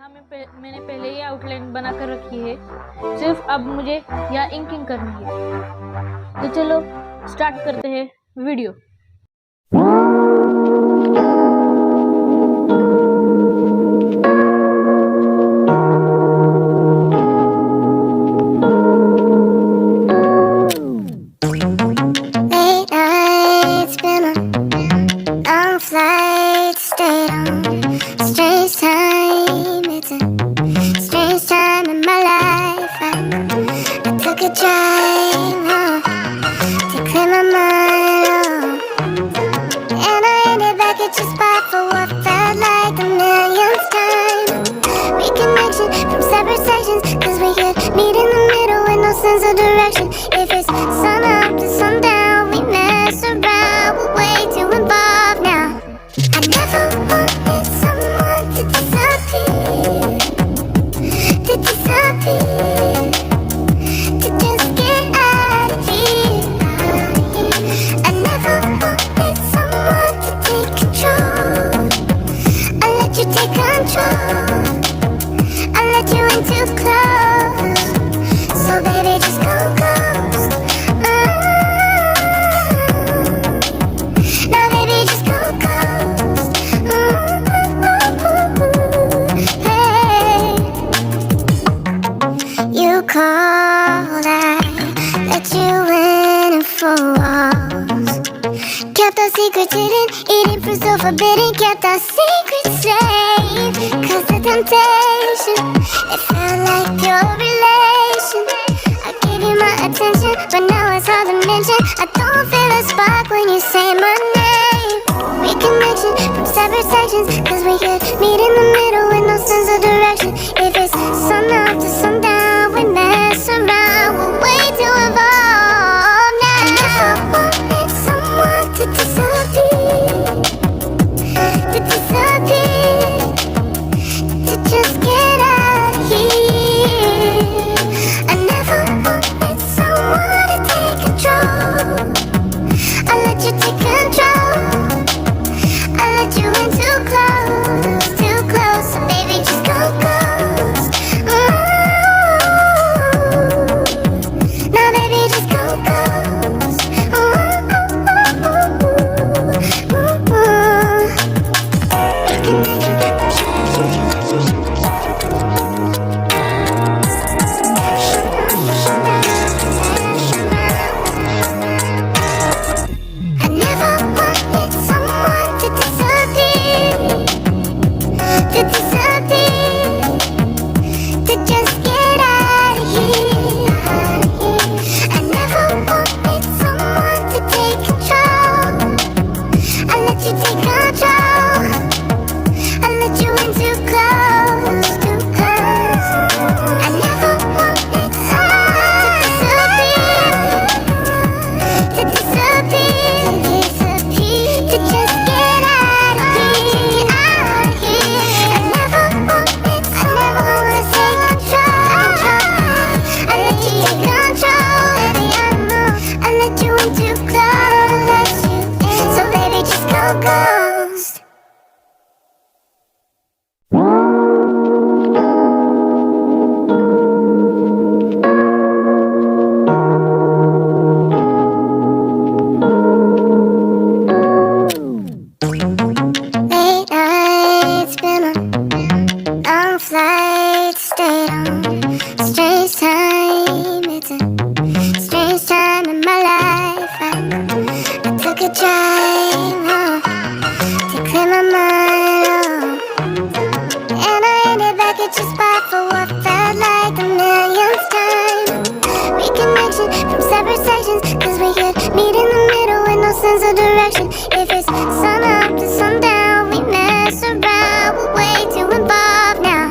यहाँ मैंने पहले ही आउटलाइन बना कर रखी है, सिर्फ अब मुझे यहाँ इंकिंग करनी है। तो चलो स्टार्ट करते हैं video. Sense of direction. If it's sun up to sundown, we mess around. We're way too involved now. I never wanted someone to disappear, to just get out of here. I never wanted someone to take control. I let you take control. I let you in too close. So baby, just go ghost. Now baby, just go ghost. Hey, you called, I let you in and 4 walls. Kept our secrets hidden, eating fruit so forbidden. Kept our secrets safe, 'cause the temptation, it felt like pure relation. I gave you my attention, but now it's hard to mention. I don't feel a spark when you say my name. Reconnection from separate sections, 'cause we could meet in the middle with no sense of direction. If it's sun up to sundown, we mess around. We're way too involved now. I never wanted someone to disappear, to just get out of here. I never wanted someone to take control. I let you take control. I let you in too close, so baby just go ghost. Now baby just go ghost. I never wanted someone to disappear, to just get out of here. I never wanted someone to take control. I let you take control. I let you in too close. I never wanted someone to disappear, to just get out of here. I never wanted someone to take control. I let you take control. I let you in too close. So baby, just go ghost. Late nights, been a long flight, stayed on strange time. It's a strange time in my life. I took a drive home to clear my mind, and I ended back at your spot for what felt like the millionth time. Reconnection from separate sections, 'cause we could meet in the middle with no sense of direction. If it's sun up to sundown, we mess around. We're way too involved now.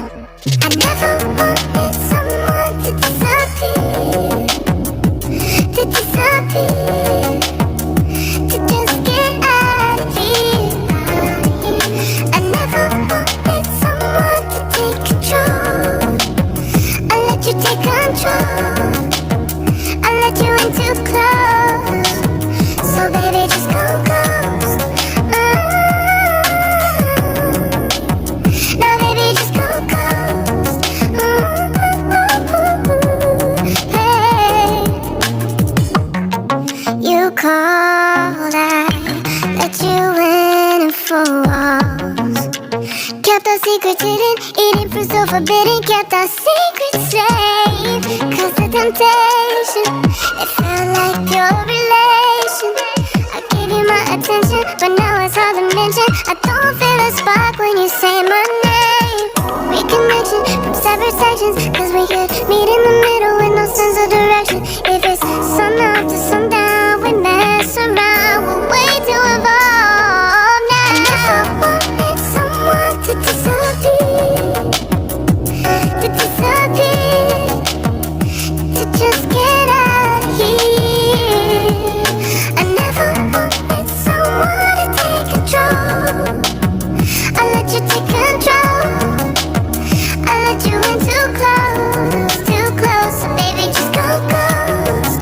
secret hidden, eating fruit so forbidden, kept our secret safe. Cause the temptation, it felt like pure relation. I gave you my attention, but now it's hard to mention. I don't feel a spark when you say my name. Reconnection from separate sections, cause we could meet in the middle with no sense of direction. If it's sun up to sundown, we mess around, we're way too involved now. I wanted someone to disappear, to just get out of here. I never wanted someone to take control. I let you take control. I let you in too close, so baby just go close.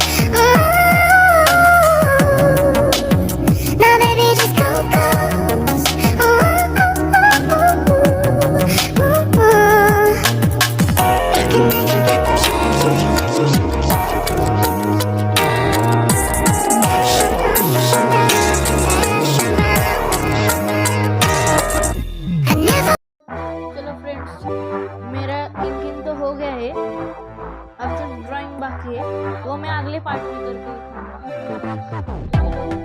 Now baby just go close. चलो friends, मेरा inking तो हो गया है, अब सिर्फ drawing बाकी है, वो मैं अगले पार्ट में करके दिखाऊंगा।